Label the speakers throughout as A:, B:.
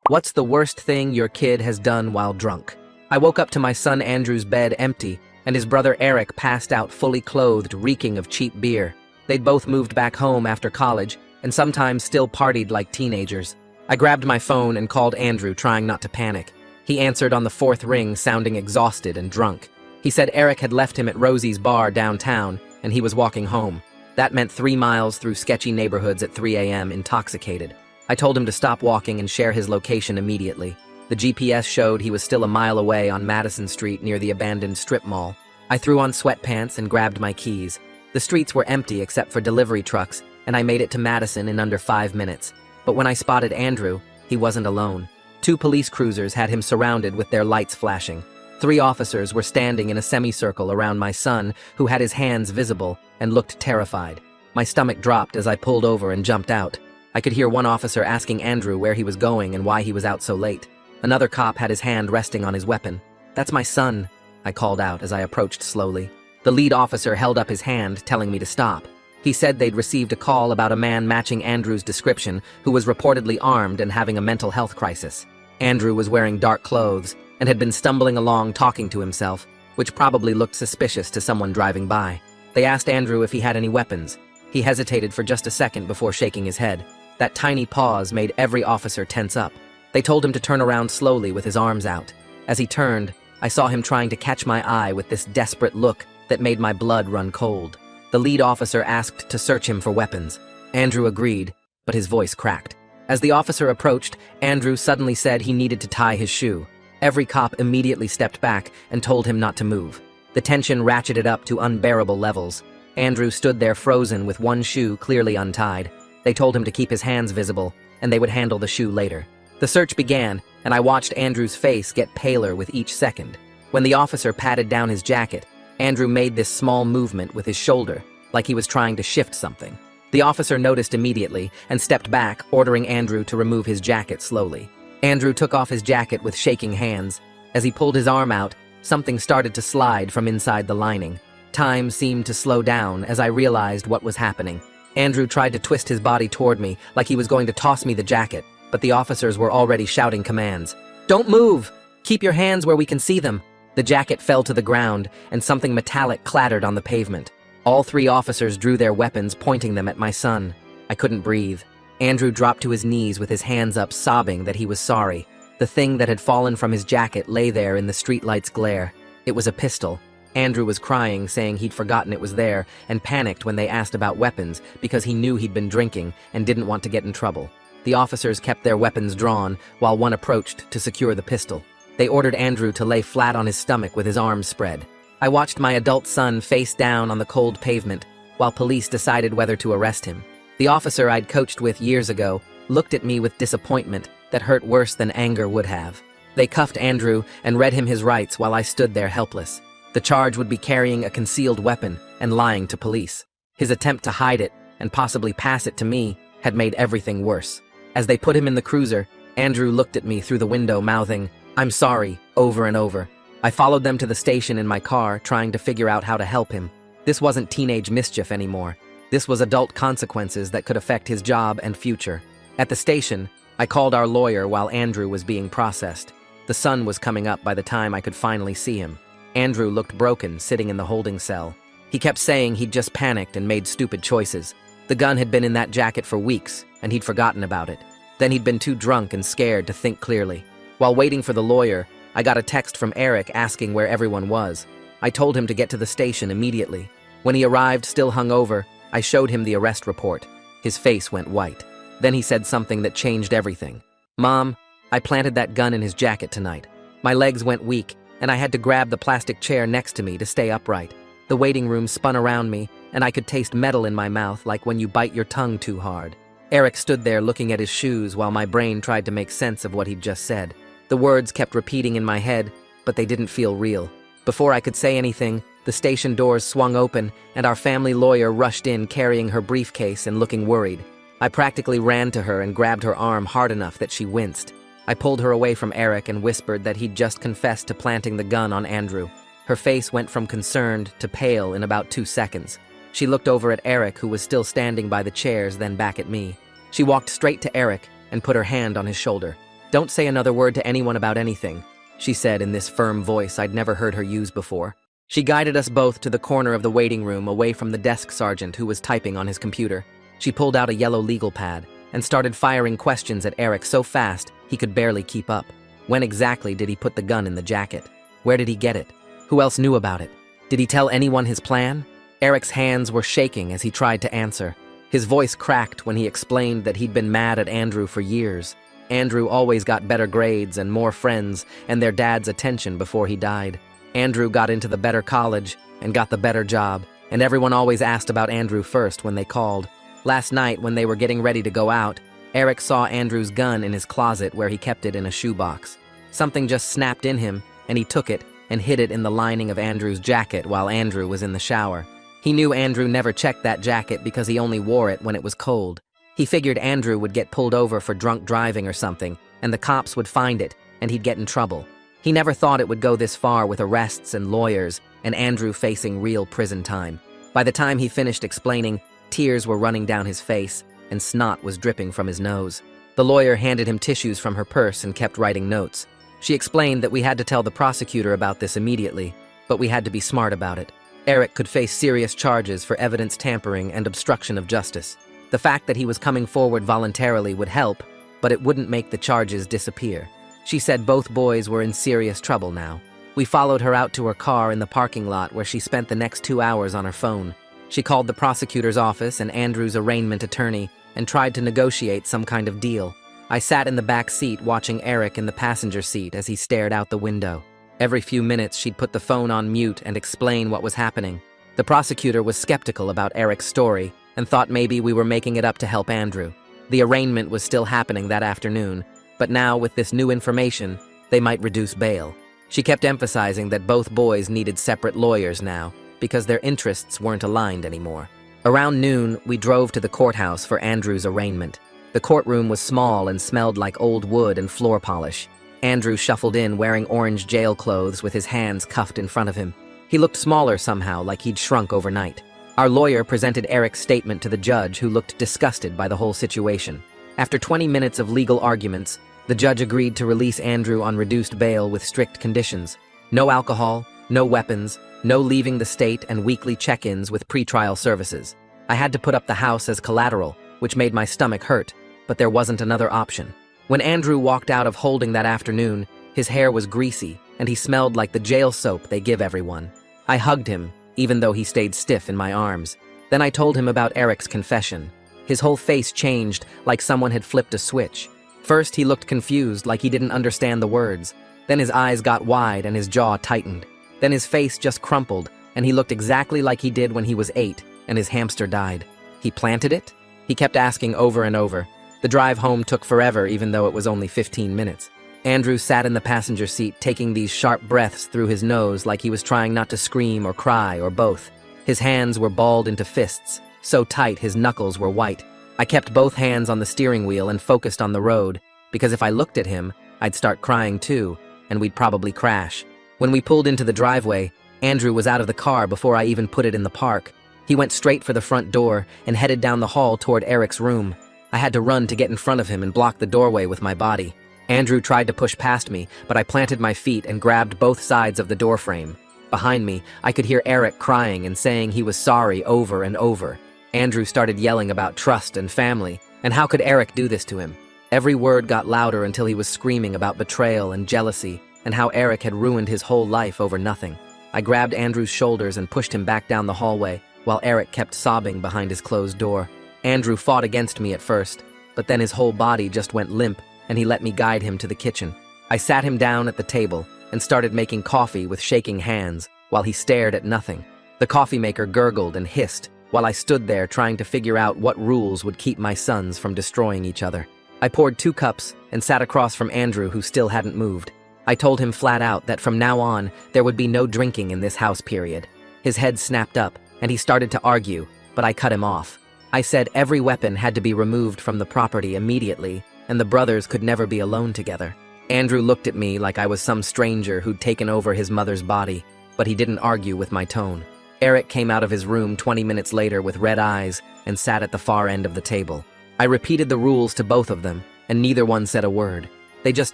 A: What's the worst thing your kid has done while drunk? I woke up to my son Andrew's bed empty, and his brother Eric passed out fully clothed, reeking of cheap beer. They'd both moved back home after college, and sometimes still partied like teenagers. I grabbed my phone and called Andrew, trying not to panic. He answered on the fourth ring, sounding exhausted and drunk. He said Eric had left him at Rosie's bar downtown, and he was walking home. That meant 3 miles through sketchy neighborhoods at 3 a.m., intoxicated. I told him to stop walking and share his location immediately. The GPS showed he was still a mile away on Madison Street near the abandoned strip mall. I threw on sweatpants and grabbed my keys. The streets were empty except for delivery trucks, and I made it to Madison in under 5 minutes. But when I spotted Andrew, he wasn't alone. 2 police cruisers had him surrounded with their lights flashing. 3 officers were standing in a semicircle around my son, who had his hands visible and looked terrified. My stomach dropped as I pulled over and jumped out. I could hear one officer asking Andrew where he was going and why he was out so late. Another cop had his hand resting on his weapon. "That's my son," I called out as I approached slowly. The lead officer held up his hand, telling me to stop. He said they'd received a call about a man matching Andrew's description who was reportedly armed and having a mental health crisis. Andrew was wearing dark clothes and had been stumbling along talking to himself, which probably looked suspicious to someone driving by. They asked Andrew if he had any weapons. He hesitated for just a second before shaking his head. That tiny pause made every officer tense up. They told him to turn around slowly with his arms out. As he turned, I saw him trying to catch my eye with this desperate look that made my blood run cold. The lead officer asked to search him for weapons. Andrew agreed, but his voice cracked. As the officer approached, Andrew suddenly said he needed to tie his shoe. Every cop immediately stepped back and told him not to move. The tension ratcheted up to unbearable levels. Andrew stood there frozen with one shoe clearly untied. They told him to keep his hands visible, and they would handle the shoe later. The search began, and I watched Andrew's face get paler with each second. When the officer patted down his jacket, Andrew made this small movement with his shoulder, like he was trying to shift something. The officer noticed immediately and stepped back, ordering Andrew to remove his jacket slowly. Andrew took off his jacket with shaking hands. As he pulled his arm out, something started to slide from inside the lining. Time seemed to slow down as I realized what was happening. Andrew tried to twist his body toward me, like he was going to toss me the jacket, but the officers were already shouting commands. "Don't move! Keep your hands where we can see them!" The jacket fell to the ground, and something metallic clattered on the pavement. All 3 officers drew their weapons, pointing them at my son. I couldn't breathe. Andrew dropped to his knees with his hands up, sobbing that he was sorry. The thing that had fallen from his jacket lay there in the streetlight's glare. It was a pistol. Andrew was crying, saying he'd forgotten it was there, and panicked when they asked about weapons because he knew he'd been drinking and didn't want to get in trouble. The officers kept their weapons drawn while one approached to secure the pistol. They ordered Andrew to lay flat on his stomach with his arms spread. I watched my adult son face down on the cold pavement while police decided whether to arrest him. The officer I'd coached with years ago looked at me with disappointment that hurt worse than anger would have. They cuffed Andrew and read him his rights while I stood there helpless. The charge would be carrying a concealed weapon and lying to police. His attempt to hide it and possibly pass it to me had made everything worse. As they put him in the cruiser, Andrew looked at me through the window, mouthing, "I'm sorry," over and over. I followed them to the station in my car, trying to figure out how to help him. This wasn't teenage mischief anymore. This was adult consequences that could affect his job and future. At the station, I called our lawyer while Andrew was being processed. The sun was coming up by the time I could finally see him. Andrew looked broken, sitting in the holding cell. He kept saying he'd just panicked and made stupid choices. The gun had been in that jacket for weeks, and he'd forgotten about it. Then he'd been too drunk and scared to think clearly. While waiting for the lawyer, I got a text from Eric asking where everyone was. I told him to get to the station immediately. When he arrived still hungover, I showed him the arrest report. His face went white. Then he said something that changed everything. "Mom, I planted that gun in his jacket tonight. My legs went weak, and I had to grab the plastic chair next to me to stay upright. The waiting room spun around me, and I could taste metal in my mouth like when you bite your tongue too hard." Eric stood there looking at his shoes while my brain tried to make sense of what he'd just said. The words kept repeating in my head, but they didn't feel real. Before I could say anything, the station doors swung open, and our family lawyer rushed in carrying her briefcase and looking worried. I practically ran to her and grabbed her arm hard enough that she winced. I pulled her away from Eric and whispered that he'd just confessed to planting the gun on Andrew. Her face went from concerned to pale in about 2 seconds. She looked over at Eric, who was still standing by the chairs, then back at me. She walked straight to Eric and put her hand on his shoulder. Don't say another word to anyone about anything, she said in this firm voice I'd never heard her use before. She guided us both to the corner of the waiting room away from the desk sergeant who was typing on his computer. She pulled out a yellow legal pad and started firing questions at Eric so fast he could barely keep up. When exactly did he put the gun in the jacket? Where did he get it? Who else knew about it? Did he tell anyone his plan? Eric's hands were shaking as he tried to answer. His voice cracked when he explained that he'd been mad at Andrew for years. Andrew always got better grades and more friends and their dad's attention before he died. Andrew got into the better college and got the better job, and everyone always asked about Andrew first when they called. Last night, when they were getting ready to go out, Eric saw Andrew's gun in his closet where he kept it in a shoebox. Something just snapped in him, and he took it and hid it in the lining of Andrew's jacket while Andrew was in the shower. He knew Andrew never checked that jacket because he only wore it when it was cold. He figured Andrew would get pulled over for drunk driving or something, and the cops would find it, and he'd get in trouble. He never thought it would go this far with arrests and lawyers, and Andrew facing real prison time. By the time he finished explaining, tears were running down his face, and snot was dripping from his nose. The lawyer handed him tissues from her purse and kept writing notes. She explained that we had to tell the prosecutor about this immediately, but we had to be smart about it. Eric could face serious charges for evidence tampering and obstruction of justice. The fact that he was coming forward voluntarily would help, but it wouldn't make the charges disappear. She said both boys were in serious trouble now. We followed her out to her car in the parking lot where she spent the next 2 hours on her phone. She called the prosecutor's office and Andrew's arraignment attorney and tried to negotiate some kind of deal. I sat in the back seat watching Eric in the passenger seat as he stared out the window. Every few minutes she'd put the phone on mute and explain what was happening. The prosecutor was skeptical about Eric's story and thought maybe we were making it up to help Andrew. The arraignment was still happening that afternoon, but now with this new information, they might reduce bail. She kept emphasizing that both boys needed separate lawyers now because their interests weren't aligned anymore. Around noon, we drove to the courthouse for Andrew's arraignment. The courtroom was small and smelled like old wood and floor polish. Andrew shuffled in wearing orange jail clothes with his hands cuffed in front of him. He looked smaller somehow, like he'd shrunk overnight. Our lawyer presented Eric's statement to the judge, who looked disgusted by the whole situation. After 20 minutes of legal arguments, the judge agreed to release Andrew on reduced bail with strict conditions. No alcohol, no weapons, no leaving the state, and weekly check-ins with pretrial services. I had to put up the house as collateral, which made my stomach hurt, but there wasn't another option. When Andrew walked out of holding that afternoon, his hair was greasy, and he smelled like the jail soap they give everyone. I hugged him, even though he stayed stiff in my arms. Then I told him about Eric's confession. His whole face changed, like someone had flipped a switch. First, he looked confused, like he didn't understand the words. Then his eyes got wide and his jaw tightened. Then his face just crumpled, and he looked exactly like he did when he was 8, and his hamster died. He planted it? He kept asking over and over. The drive home took forever, even though it was only 15 minutes. Andrew sat in the passenger seat, taking these sharp breaths through his nose like he was trying not to scream or cry or both. His hands were balled into fists, so tight his knuckles were white. I kept both hands on the steering wheel and focused on the road, because if I looked at him, I'd start crying too, and we'd probably crash. When we pulled into the driveway, Andrew was out of the car before I even put it in the park. He went straight for the front door and headed down the hall toward Eric's room. I had to run to get in front of him and block the doorway with my body. Andrew tried to push past me, but I planted my feet and grabbed both sides of the doorframe. Behind me, I could hear Eric crying and saying he was sorry over and over. Andrew started yelling about trust and family, and how could Eric do this to him? Every word got louder until he was screaming about betrayal and jealousy, and how Eric had ruined his whole life over nothing. I grabbed Andrew's shoulders and pushed him back down the hallway, while Eric kept sobbing behind his closed door. Andrew fought against me at first, but then his whole body just went limp, and he let me guide him to the kitchen. I sat him down at the table and started making coffee with shaking hands while he stared at nothing. The coffee maker gurgled and hissed while I stood there trying to figure out what rules would keep my sons from destroying each other. I poured 2 cups and sat across from Andrew, who still hadn't moved. I told him flat out that from now on, there would be no drinking in this house, period. His head snapped up, and he started to argue, but I cut him off. I said every weapon had to be removed from the property immediately, and the brothers could never be alone together. Andrew looked at me like I was some stranger who'd taken over his mother's body, but he didn't argue with my tone. Eric came out of his room 20 minutes later with red eyes and sat at the far end of the table. I repeated the rules to both of them, and neither one said a word. They just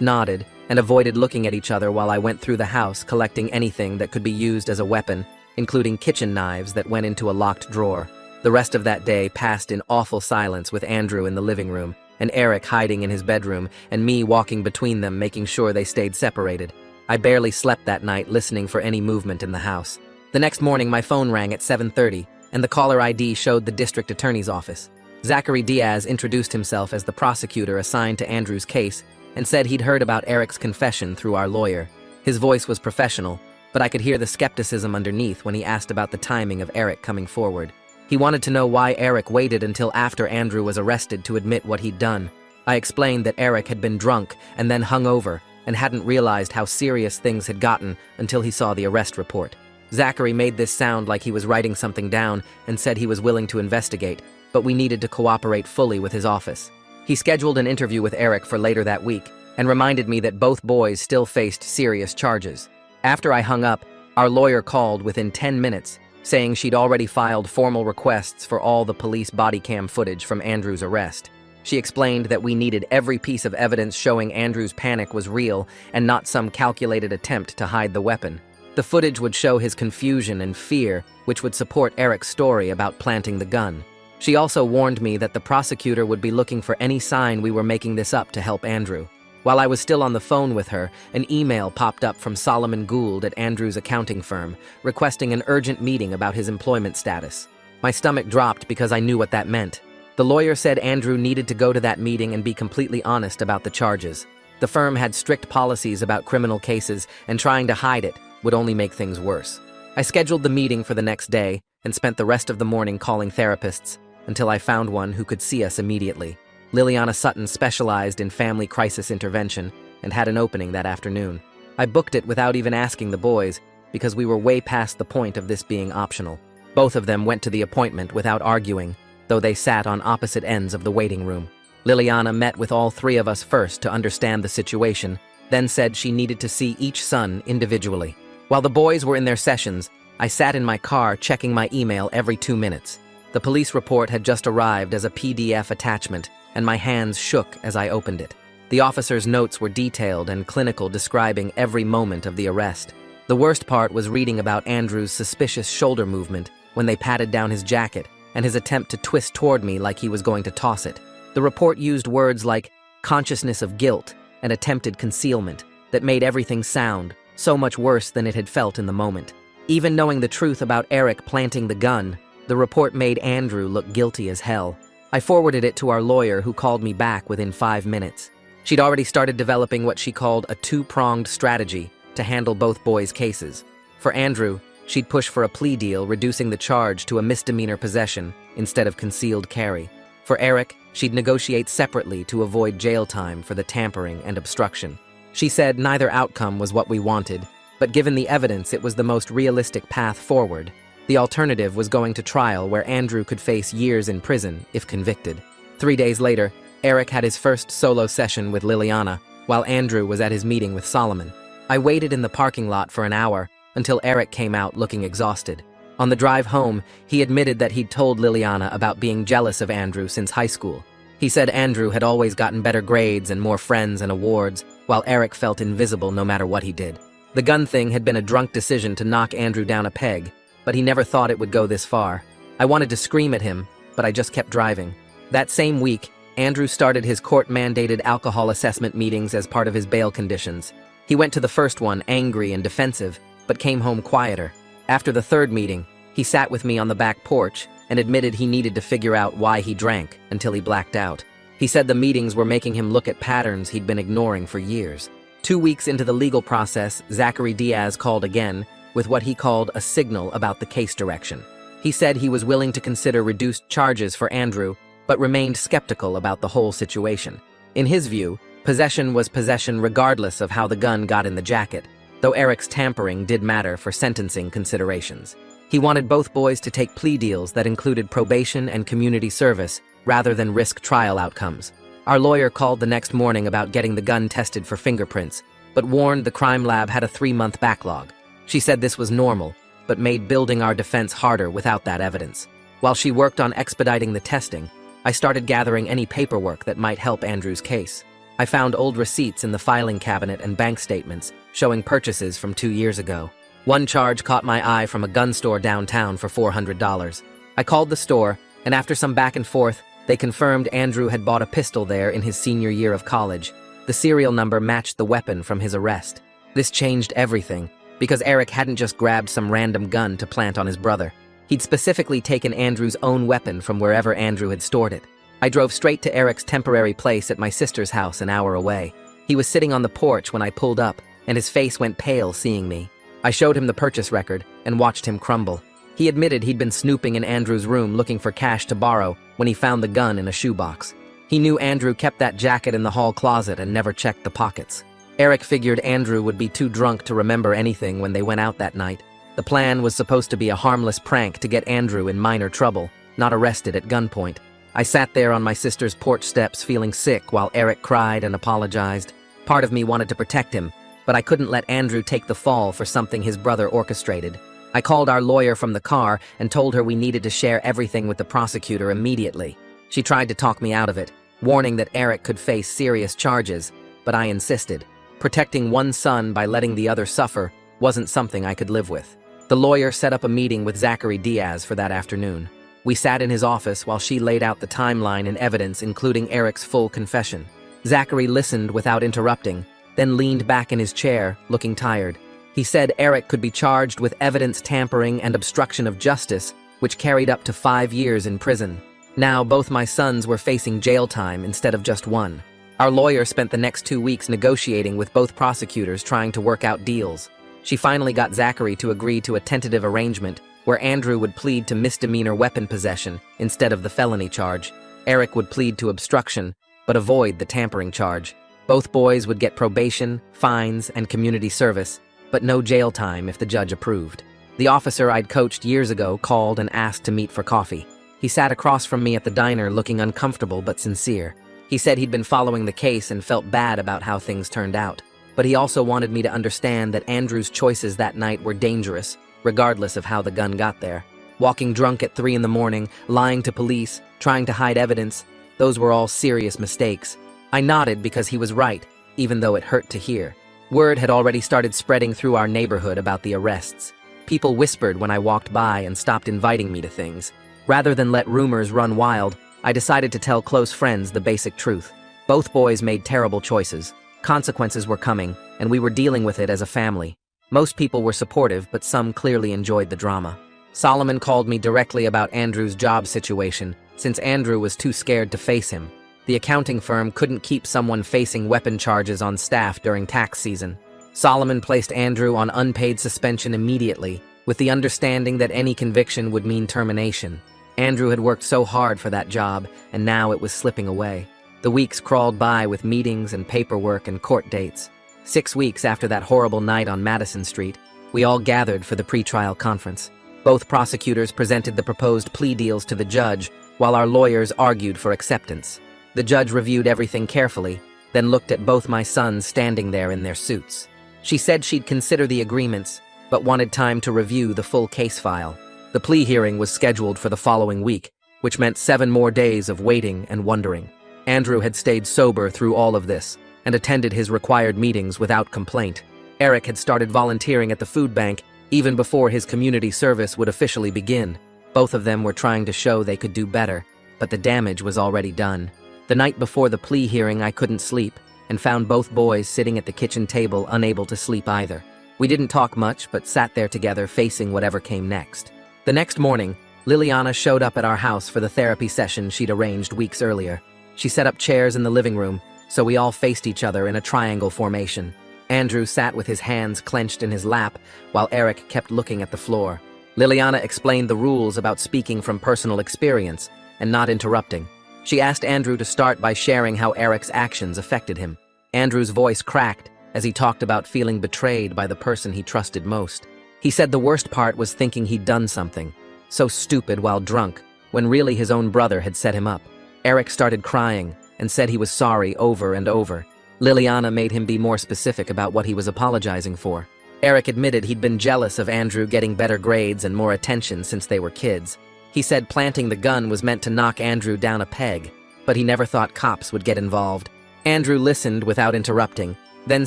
A: nodded and avoided looking at each other while I went through the house collecting anything that could be used as a weapon, including kitchen knives that went into a locked drawer. The rest of that day passed in awful silence with Andrew in the living room, and Eric hiding in his bedroom, and me walking between them making sure they stayed separated. I barely slept that night listening for any movement in the house. The next morning my phone rang at 7:30, and the caller ID showed the district attorney's office. Zachary Diaz introduced himself as the prosecutor assigned to Andrew's case and said he'd heard about Eric's confession through our lawyer. His voice was professional, but I could hear the skepticism underneath when he asked about the timing of Eric coming forward. He wanted to know why Eric waited until after Andrew was arrested to admit what he'd done. I explained that Eric had been drunk and then hungover and hadn't realized how serious things had gotten until he saw the arrest report. Zachary made this sound like he was writing something down and said he was willing to investigate, but we needed to cooperate fully with his office. He scheduled an interview with Eric for later that week and reminded me that both boys still faced serious charges. After I hung up, our lawyer called within 10 minutes, saying she'd already filed formal requests for all the police body cam footage from Andrew's arrest. She explained that we needed every piece of evidence showing Andrew's panic was real and not some calculated attempt to hide the weapon. The footage would show his confusion and fear, which would support Eric's story about planting the gun. She also warned me that the prosecutor would be looking for any sign we were making this up to help Andrew. While I was still on the phone with her, an email popped up from Solomon Gould at Andrew's accounting firm, requesting an urgent meeting about his employment status. My stomach dropped because I knew what that meant. The lawyer said Andrew needed to go to that meeting and be completely honest about the charges. The firm had strict policies about criminal cases, and trying to hide it would only make things worse. I scheduled the meeting for the next day and spent the rest of the morning calling therapists until I found one who could see us immediately. Liliana Sutton specialized in family crisis intervention and had an opening that afternoon. I booked it without even asking the boys because we were way past the point of this being optional. Both of them went to the appointment without arguing, though they sat on opposite ends of the waiting room. Liliana met with all three of us first to understand the situation, then said she needed to see each son individually. While the boys were in their sessions, I sat in my car checking my email every 2 minutes. The police report had just arrived as a PDF attachment, and my hands shook as I opened it. The officer's notes were detailed and clinical, describing every moment of the arrest. The worst part was reading about Andrew's suspicious shoulder movement when they patted down his jacket and his attempt to twist toward me like he was going to toss it. The report used words like consciousness of guilt and attempted concealment that made everything sound so much worse than it had felt in the moment. Even knowing the truth about Eric planting the gun, the report made Andrew look guilty as hell. I forwarded it to our lawyer, who called me back within 5 minutes. She'd already started developing what she called a two-pronged strategy to handle both boys' cases. For Andrew, she'd push for a plea deal, reducing the charge to a misdemeanor possession instead of concealed carry. For Eric, she'd negotiate separately to avoid jail time for the tampering and obstruction. She said neither outcome was what we wanted, but given the evidence, it was the most realistic path forward. The alternative was going to trial, where Andrew could face years in prison if convicted. 3 days later, Eric had his first solo session with Liliana, while Andrew was at his meeting with Solomon. I waited in the parking lot for an hour until Eric came out looking exhausted. On the drive home, he admitted that he'd told Liliana about being jealous of Andrew since high school. He said Andrew had always gotten better grades and more friends and awards, while Eric felt invisible no matter what he did. The gun thing had been a drunk decision to knock Andrew down a peg, but he never thought it would go this far. I wanted to scream at him, but I just kept driving. That same week, Andrew started his court-mandated alcohol assessment meetings as part of his bail conditions. He went to the first one angry and defensive, but came home quieter. After the third meeting, he sat with me on the back porch and admitted he needed to figure out why he drank until he blacked out. He said the meetings were making him look at patterns he'd been ignoring for years. 2 weeks into the legal process, Zachary Diaz called again with what he called a signal about the case direction. He said he was willing to consider reduced charges for Andrew, but remained skeptical about the whole situation. In his view, possession was possession regardless of how the gun got in the jacket, though Eric's tampering did matter for sentencing considerations. He wanted both boys to take plea deals that included probation and community service rather than risk trial outcomes. Our lawyer called the next morning about getting the gun tested for fingerprints, but warned the crime lab had a 3-month backlog. She said this was normal, but made building our defense harder without that evidence. While she worked on expediting the testing, I started gathering any paperwork that might help Andrew's case. I found old receipts in the filing cabinet and bank statements showing purchases from 2 years ago. One charge caught my eye from a gun store downtown for $400. I called the store, and after some back and forth, they confirmed Andrew had bought a pistol there in his senior year of college. The serial number matched the weapon from his arrest. This changed everything, because Eric hadn't just grabbed some random gun to plant on his brother. He'd specifically taken Andrew's own weapon from wherever Andrew had stored it. I drove straight to Eric's temporary place at my sister's house an hour away. He was sitting on the porch when I pulled up, and his face went pale seeing me. I showed him the purchase record and watched him crumble. He admitted he'd been snooping in Andrew's room looking for cash to borrow when he found the gun in a shoebox. He knew Andrew kept that jacket in the hall closet and never checked the pockets. Eric figured Andrew would be too drunk to remember anything when they went out that night. The plan was supposed to be a harmless prank to get Andrew in minor trouble, not arrested at gunpoint. I sat there on my sister's porch steps feeling sick while Eric cried and apologized. Part of me wanted to protect him, but I couldn't let Andrew take the fall for something his brother orchestrated. I called our lawyer from the car and told her we needed to share everything with the prosecutor immediately. She tried to talk me out of it, warning that Eric could face serious charges, but I insisted. Protecting one son by letting the other suffer wasn't something I could live with. The lawyer set up a meeting with Zachary Diaz for that afternoon. We sat in his office while she laid out the timeline and evidence, including Eric's full confession. Zachary listened without interrupting, then leaned back in his chair, looking tired. He said Eric could be charged with evidence tampering and obstruction of justice, which carried up to 5 years in prison. Now both my sons were facing jail time instead of just one. Our lawyer spent the next 2 weeks negotiating with both prosecutors trying to work out deals. She finally got Zachary to agree to a tentative arrangement where Andrew would plead to misdemeanor weapon possession instead of the felony charge. Eric would plead to obstruction, but avoid the tampering charge. Both boys would get probation, fines, and community service, but no jail time if the judge approved. The officer I'd coached years ago called and asked to meet for coffee. He sat across from me at the diner looking uncomfortable but sincere. He said he'd been following the case and felt bad about how things turned out, but he also wanted me to understand that Andrew's choices that night were dangerous, regardless of how the gun got there. Walking drunk at 3 in the morning, lying to police, trying to hide evidence, those were all serious mistakes. I nodded because he was right, even though it hurt to hear. Word had already started spreading through our neighborhood about the arrests. People whispered when I walked by and stopped inviting me to things. Rather than let rumors run wild, I decided to tell close friends the basic truth. Both boys made terrible choices. Consequences were coming, and we were dealing with it as a family. Most people were supportive, but some clearly enjoyed the drama. Solomon called me directly about Andrew's job situation, since Andrew was too scared to face him. The accounting firm couldn't keep someone facing weapon charges on staff during tax season. Solomon placed Andrew on unpaid suspension immediately, with the understanding that any conviction would mean termination. Andrew had worked so hard for that job, and now it was slipping away. The weeks crawled by with meetings and paperwork and court dates. 6 weeks after that horrible night on Madison Street, we all gathered for the pretrial conference. Both prosecutors presented the proposed plea deals to the judge, while our lawyers argued for acceptance. The judge reviewed everything carefully, then looked at both my sons standing there in their suits. She said she'd consider the agreements, but wanted time to review the full case file. The plea hearing was scheduled for the following week, which meant 7 more days of waiting and wondering. Andrew had stayed sober through all of this, and attended his required meetings without complaint. Eric had started volunteering at the food bank even before his community service would officially begin. Both of them were trying to show they could do better, but the damage was already done. The night before the plea hearing, I couldn't sleep, and found both boys sitting at the kitchen table unable to sleep either. We didn't talk much, but sat there together facing whatever came next. The next morning, Liliana showed up at our house for the therapy session she'd arranged weeks earlier. She set up chairs in the living room, so we all faced each other in a triangle formation. Andrew sat with his hands clenched in his lap, while Eric kept looking at the floor. Liliana explained the rules about speaking from personal experience and not interrupting. She asked Andrew to start by sharing how Eric's actions affected him. Andrew's voice cracked as he talked about feeling betrayed by the person he trusted most. He said the worst part was thinking he'd done something so stupid while drunk, when really his own brother had set him up. Eric started crying and said he was sorry over and over. Liliana made him be more specific about what he was apologizing for. Eric admitted he'd been jealous of Andrew getting better grades and more attention since they were kids. He said planting the gun was meant to knock Andrew down a peg, but he never thought cops would get involved. Andrew listened without interrupting, then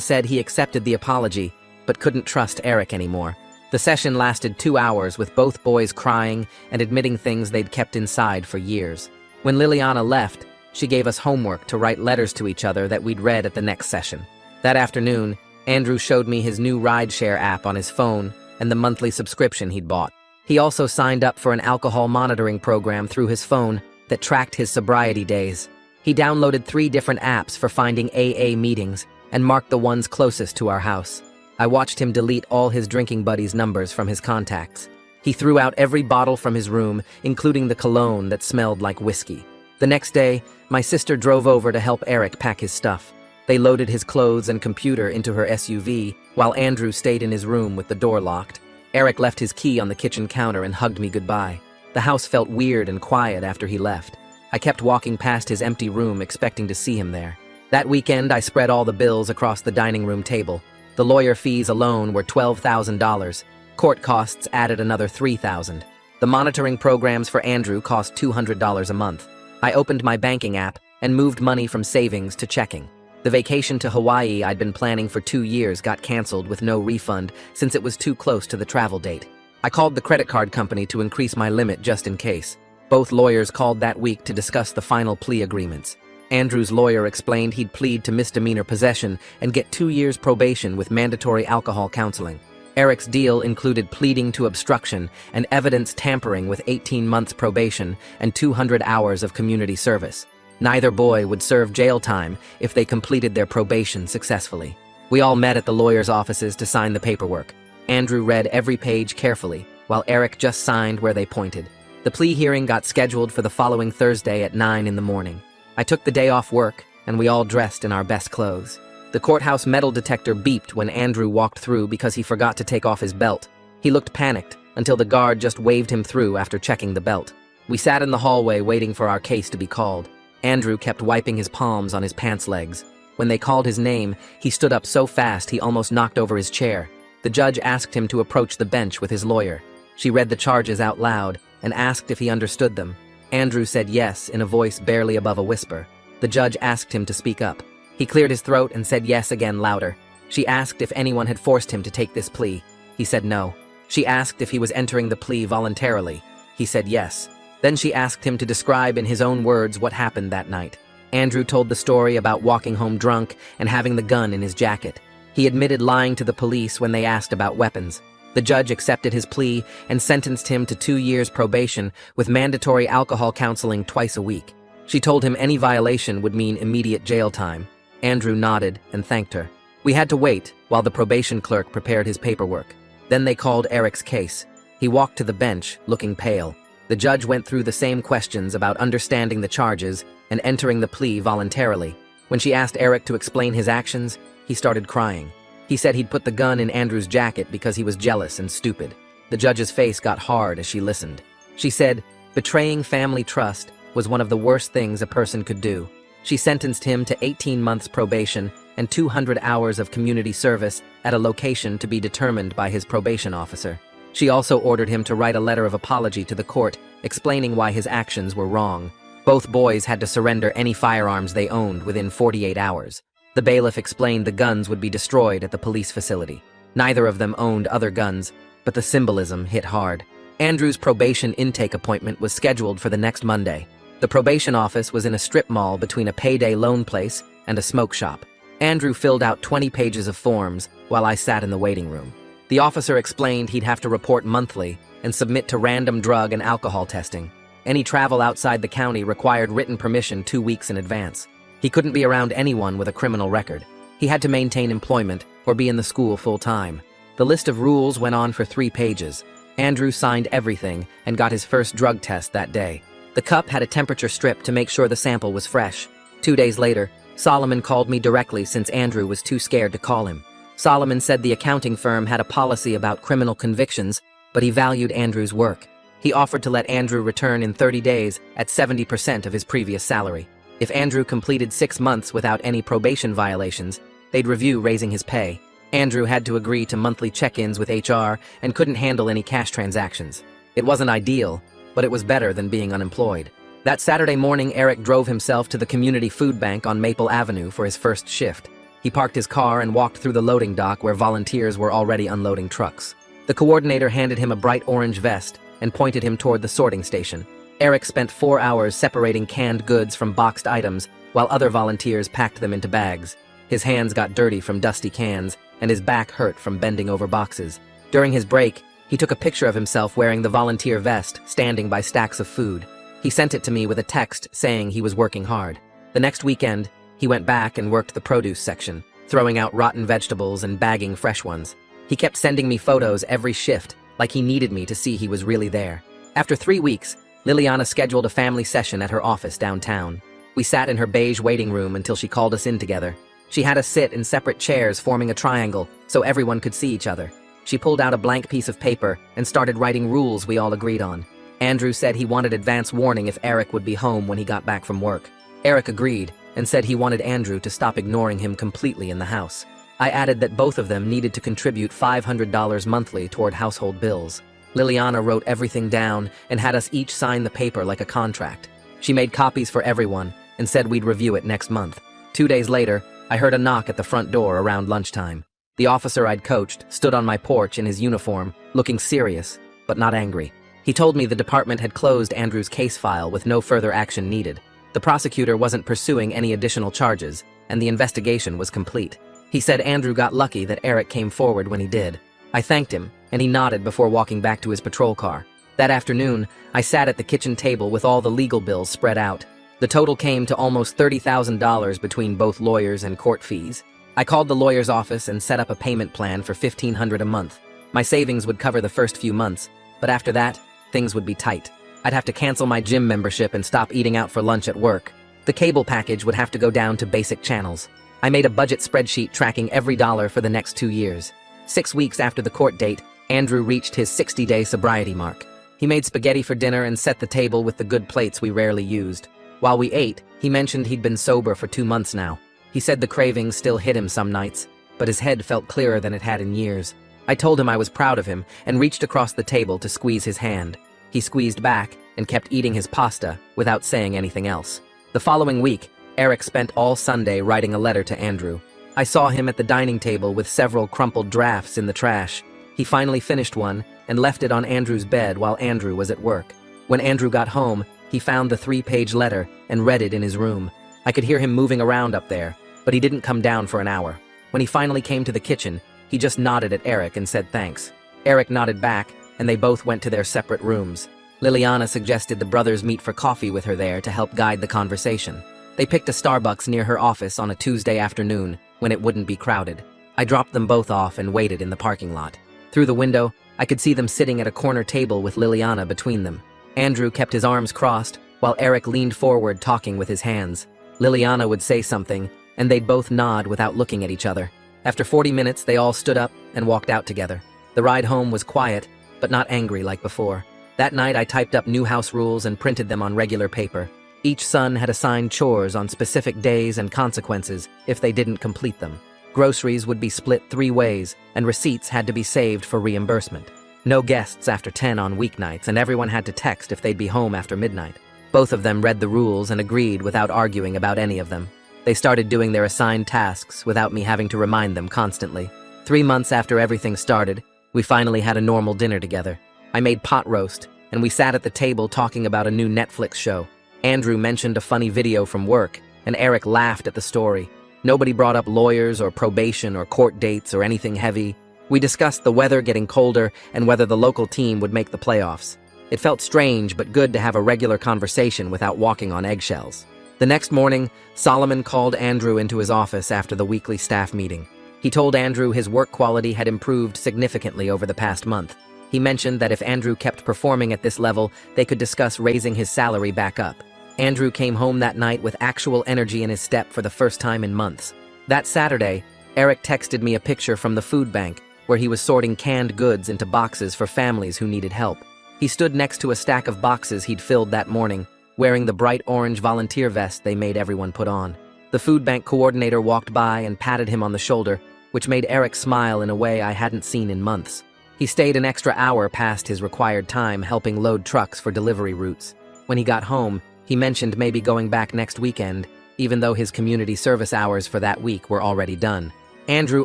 A: said he accepted the apology, but couldn't trust Eric anymore. The session lasted 2 hours with both boys crying and admitting things they'd kept inside for years. When Liliana left, she gave us homework to write letters to each other that we'd read at the next session. That afternoon, Andrew showed me his new rideshare app on his phone and the monthly subscription he'd bought. He also signed up for an alcohol monitoring program through his phone that tracked his sobriety days. He downloaded 3 different apps for finding AA meetings and marked the ones closest to our house. I watched him delete all his drinking buddies' numbers from his contacts. He threw out every bottle from his room, including the cologne that smelled like whiskey. The next day, my sister drove over to help Eric pack his stuff. They loaded his clothes and computer into her SUV, while Andrew stayed in his room with the door locked. Eric left his key on the kitchen counter and hugged me goodbye. The house felt weird and quiet after he left. I kept walking past his empty room, expecting to see him there. That weekend, I spread all the bills across the dining room table. The lawyer fees alone were $12,000. Court costs added another $3,000. The monitoring programs for Andrew cost $200 a month. I opened my banking app and moved money from savings to checking. The vacation to Hawaii I'd been planning for 2 years got canceled with no refund since it was too close to the travel date. I called the credit card company to increase my limit just in case. Both lawyers called that week to discuss the final plea agreements. Andrew's lawyer explained he'd plead to misdemeanor possession and get 2 years probation with mandatory alcohol counseling. Eric's deal included pleading to obstruction and evidence tampering with 18 months probation and 200 hours of community service. Neither boy would serve jail time if they completed their probation successfully. We all met at the lawyer's offices to sign the paperwork. Andrew read every page carefully, while Eric just signed where they pointed. The plea hearing got scheduled for the following Thursday at 9 in the morning. I took the day off work, and we all dressed in our best clothes. The courthouse metal detector beeped when Andrew walked through because he forgot to take off his belt. He looked panicked until the guard just waved him through after checking the belt. We sat in the hallway waiting for our case to be called. Andrew kept wiping his palms on his pants legs. When they called his name, he stood up so fast he almost knocked over his chair. The judge asked him to approach the bench with his lawyer. She read the charges out loud and asked if he understood them. Andrew said yes in a voice barely above a whisper. The judge asked him to speak up. He cleared his throat and said yes again louder. She asked if anyone had forced him to take this plea. He said no. She asked if he was entering the plea voluntarily. He said yes. Then she asked him to describe in his own words what happened that night. Andrew told the story about walking home drunk and having the gun in his jacket. He admitted lying to the police when they asked about weapons. The judge accepted his plea and sentenced him to 2 years probation with mandatory alcohol counseling twice a week. She told him any violation would mean immediate jail time. Andrew nodded and thanked her. We had to wait while the probation clerk prepared his paperwork. Then they called Eric's case. He walked to the bench, looking pale. The judge went through the same questions about understanding the charges and entering the plea voluntarily. When she asked Eric to explain his actions, he started crying. He said he'd put the gun in Andrew's jacket because he was jealous and stupid. The judge's face got hard as she listened. She said, betraying family trust was one of the worst things a person could do. She sentenced him to 18 months probation and 200 hours of community service at a location to be determined by his probation officer. She also ordered him to write a letter of apology to the court, explaining why his actions were wrong. Both boys had to surrender any firearms they owned within 48 hours. The bailiff explained the guns would be destroyed at the police facility. Neither of them owned other guns, but the symbolism hit hard. Andrew's probation intake appointment was scheduled for the next Monday. The probation office was in a strip mall between a payday loan place and a smoke shop. Andrew filled out 20 pages of forms while I sat in the waiting room. The officer explained he'd have to report monthly and submit to random drug and alcohol testing. Any travel outside the county required written permission 2 weeks in advance. He couldn't be around anyone with a criminal record. He had to maintain employment or be in the school full-time. The list of rules went on for 3 pages. Andrew signed everything and got his first drug test that day. The cup had a temperature strip to make sure the sample was fresh. 2 days later, Solomon called me directly since Andrew was too scared to call him. Solomon said the accounting firm had a policy about criminal convictions, but he valued Andrew's work. He offered to let Andrew return in 30 days at 70% of his previous salary. If Andrew completed 6 months without any probation violations, they'd review raising his pay. Andrew had to agree to monthly check-ins with HR and couldn't handle any cash transactions. It wasn't ideal, but it was better than being unemployed. That Saturday morning, Eric drove himself to the community food bank on Maple Avenue for his first shift. He parked his car and walked through the loading dock where volunteers were already unloading trucks. The coordinator handed him a bright orange vest and pointed him toward the sorting station. Eric spent 4 hours separating canned goods from boxed items while other volunteers packed them into bags. His hands got dirty from dusty cans, and his back hurt from bending over boxes. During his break, he took a picture of himself wearing the volunteer vest, standing by stacks of food. He sent it to me with a text saying he was working hard. The next weekend, he went back and worked the produce section, throwing out rotten vegetables and bagging fresh ones. He kept sending me photos every shift, like he needed me to see he was really there. After 3 weeks, Liliana scheduled a family session at her office downtown. We sat in her beige waiting room until she called us in together. She had us sit in separate chairs forming a triangle so everyone could see each other. She pulled out a blank piece of paper and started writing rules we all agreed on. Andrew said he wanted advance warning if Eric would be home when he got back from work. Eric agreed and said he wanted Andrew to stop ignoring him completely in the house. I added that both of them needed to contribute $500 monthly toward household bills. Liliana wrote everything down and had us each sign the paper like a contract. She made copies for everyone and said we'd review it next month. 2 days later, I heard a knock at the front door around lunchtime. The officer I'd coached stood on my porch in his uniform, looking serious, but not angry. He told me the department had closed Andrew's case file with no further action needed. The prosecutor wasn't pursuing any additional charges, and the investigation was complete. He said Andrew got lucky that Eric came forward when he did. I thanked him, and he nodded before walking back to his patrol car. That afternoon, I sat at the kitchen table with all the legal bills spread out. The total came to almost $30,000 between both lawyers and court fees. I called the lawyer's office and set up a payment plan for $1,500 a month. My savings would cover the first few months, but after that, things would be tight. I'd have to cancel my gym membership and stop eating out for lunch at work. The cable package would have to go down to basic channels. I made a budget spreadsheet tracking every dollar for the next 2 years. 6 weeks after the court date, Andrew reached his 60-day sobriety mark. He made spaghetti for dinner and set the table with the good plates we rarely used. While we ate, he mentioned he'd been sober for 2 months now. He said the cravings still hit him some nights, but his head felt clearer than it had in years. I told him I was proud of him and reached across the table to squeeze his hand. He squeezed back and kept eating his pasta without saying anything else. The following week, Eric spent all Sunday writing a letter to Andrew. I saw him at the dining table with several crumpled drafts in the trash. He finally finished one and left it on Andrew's bed while Andrew was at work. When Andrew got home, he found the 3-page letter and read it in his room. I could hear him moving around up there, but he didn't come down for an hour. When he finally came to the kitchen, he just nodded at Eric and said thanks. Eric nodded back, and they both went to their separate rooms. Liliana suggested the brothers meet for coffee with her there to help guide the conversation. They picked a Starbucks near her office on a Tuesday afternoon when it wouldn't be crowded. I dropped them both off and waited in the parking lot. Through the window, I could see them sitting at a corner table with Liliana between them. Andrew kept his arms crossed, while Eric leaned forward talking with his hands. Liliana would say something, and they'd both nod without looking at each other. After 40 minutes, they all stood up and walked out together. The ride home was quiet, but not angry like before. That night, I typed up new house rules and printed them on regular paper. Each son had assigned chores on specific days and consequences if they didn't complete them. Groceries would be split 3 ways, and receipts had to be saved for reimbursement. No guests after 10 on weeknights, and everyone had to text if they'd be home after midnight. Both of them read the rules and agreed without arguing about any of them. They started doing their assigned tasks without me having to remind them constantly. 3 months after everything started, we finally had a normal dinner together. I made pot roast, and we sat at the table talking about a new Netflix show. Andrew mentioned a funny video from work, and Eric laughed at the story. Nobody brought up lawyers or probation or court dates or anything heavy. We discussed the weather getting colder and whether the local team would make the playoffs. It felt strange but good to have a regular conversation without walking on eggshells. The next morning, Solomon called Andrew into his office after the weekly staff meeting. He told Andrew his work quality had improved significantly over the past month. He mentioned that if Andrew kept performing at this level, they could discuss raising his salary back up. Andrew came home that night with actual energy in his step for the first time in months. That Saturday, Eric texted me a picture from the food bank where he was sorting canned goods into boxes for families who needed help. He stood next to a stack of boxes he'd filled that morning, wearing the bright orange volunteer vest they made everyone put on. The food bank coordinator walked by and patted him on the shoulder, which made Eric smile in a way I hadn't seen in months. He stayed an extra hour past his required time helping load trucks for delivery routes. When he got home, He mentioned maybe going back next weekend, even though his community service hours for that week were already done. Andrew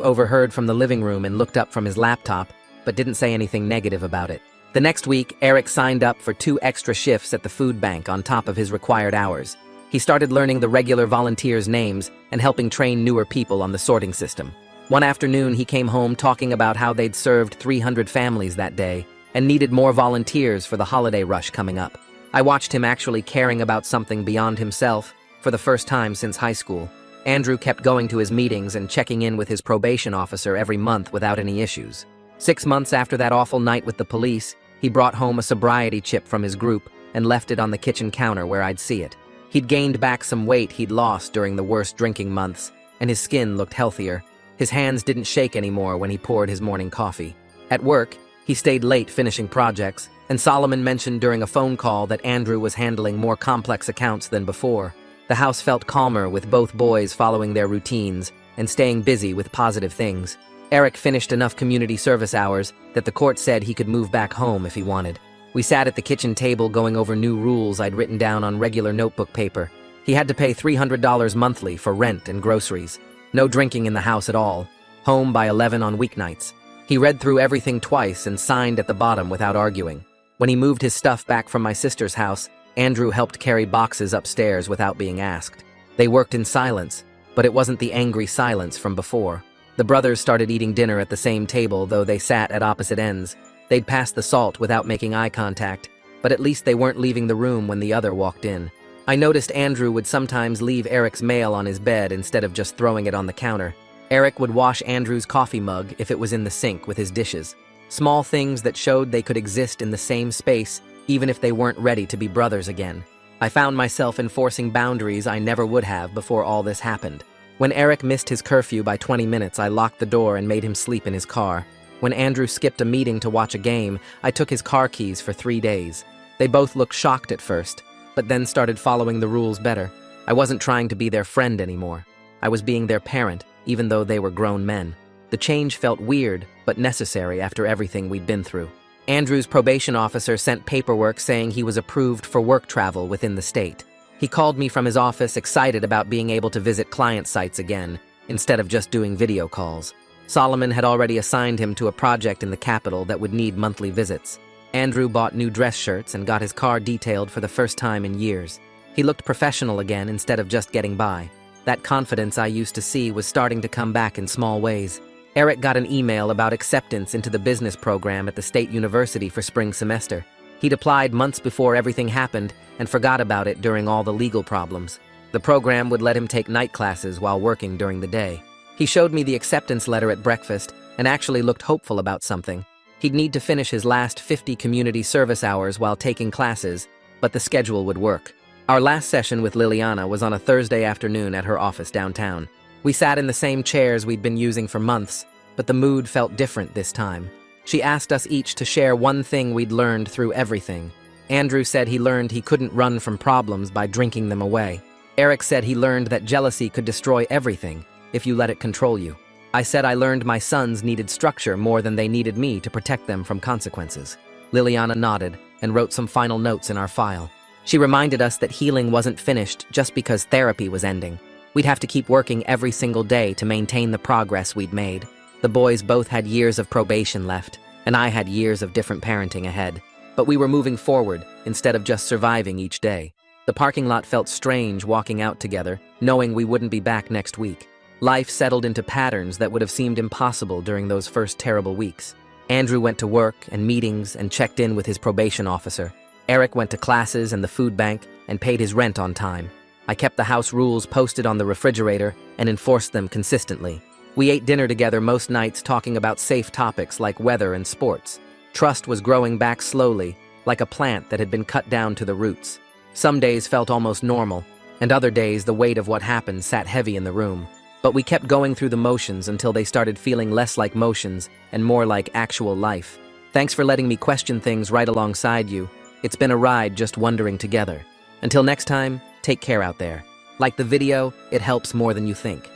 A: overheard from the living room and looked up from his laptop, but didn't say anything negative about it. The next week, Eric signed up for 2 extra shifts at the food bank on top of his required hours. He started learning the regular volunteers' names and helping train newer people on the sorting system. One afternoon, he came home talking about how they'd served 300 families that day and needed more volunteers for the holiday rush coming up. I watched him actually caring about something beyond himself for the first time since high school. Andrew kept going to his meetings and checking in with his probation officer every month without any issues. 6 months after that awful night with the police, he brought home a sobriety chip from his group and left it on the kitchen counter where I'd see it. He'd gained back some weight he'd lost during the worst drinking months, and his skin looked healthier. His hands didn't shake anymore when he poured his morning coffee. At work, he stayed late finishing projects, and Solomon mentioned during a phone call that Andrew was handling more complex accounts than before. The house felt calmer with both boys following their routines and staying busy with positive things. Eric finished enough community service hours that the court said he could move back home if he wanted. We sat at the kitchen table going over new rules I'd written down on regular notebook paper. He had to pay $300 monthly for rent and groceries. No drinking in the house at all. Home by 11 on weeknights. He read through everything twice and signed at the bottom without arguing. When he moved his stuff back from my sister's house, Andrew helped carry boxes upstairs without being asked. They worked in silence, but it wasn't the angry silence from before. The brothers started eating dinner at the same table, though they sat at opposite ends. They'd pass the salt without making eye contact, but at least they weren't leaving the room when the other walked in. I noticed Andrew would sometimes leave Eric's mail on his bed instead of just throwing it on the counter. Eric would wash Andrew's coffee mug if it was in the sink with his dishes. Small things that showed they could exist in the same space, even if they weren't ready to be brothers again. I found myself enforcing boundaries I never would have before all this happened. When Eric missed his curfew by 20 minutes, I locked the door and made him sleep in his car. When Andrew skipped a meeting to watch a game, I took his car keys for 3 days. They both looked shocked at first, but then started following the rules better. I wasn't trying to be their friend anymore. I was being their parent, even though they were grown men. The change felt weird, but necessary after everything we'd been through. Andrew's probation officer sent paperwork saying he was approved for work travel within the state. He called me from his office excited about being able to visit client sites again, instead of just doing video calls. Solomon had already assigned him to a project in the capital that would need monthly visits. Andrew bought new dress shirts and got his car detailed for the first time in years. He looked professional again instead of just getting by. That confidence I used to see was starting to come back in small ways. Eric got an email about acceptance into the business program at the state university for spring semester. He'd applied months before everything happened and forgot about it during all the legal problems. The program would let him take night classes while working during the day. He showed me the acceptance letter at breakfast and actually looked hopeful about something. He'd need to finish his last 50 community service hours while taking classes, but the schedule would work. Our last session with Liliana was on a Thursday afternoon at her office downtown. We sat in the same chairs we'd been using for months, but the mood felt different this time. She asked us each to share one thing we'd learned through everything. Andrew said he learned he couldn't run from problems by drinking them away. Eric said he learned that jealousy could destroy everything if you let it control you. I said I learned my sons needed structure more than they needed me to protect them from consequences. Liliana nodded and wrote some final notes in our file. She reminded us that healing wasn't finished just because therapy was ending. We'd have to keep working every single day to maintain the progress we'd made. The boys both had years of probation left, and I had years of different parenting ahead. But we were moving forward instead of just surviving each day. The parking lot felt strange walking out together, knowing we wouldn't be back next week. Life settled into patterns that would have seemed impossible during those first terrible weeks. Andrew went to work and meetings and checked in with his probation officer. Eric went to classes and the food bank and paid his rent on time. I kept the house rules posted on the refrigerator and enforced them consistently. We ate dinner together most nights talking about safe topics like weather and sports. Trust was growing back slowly, like a plant that had been cut down to the roots. Some days felt almost normal, and other days the weight of what happened sat heavy in the room. But we kept going through the motions until they started feeling less like motions and more like actual life. Thanks for letting me question things right alongside you. It's been a ride just wondering together. Until next time, take care out there. Like the video, it helps more than you think.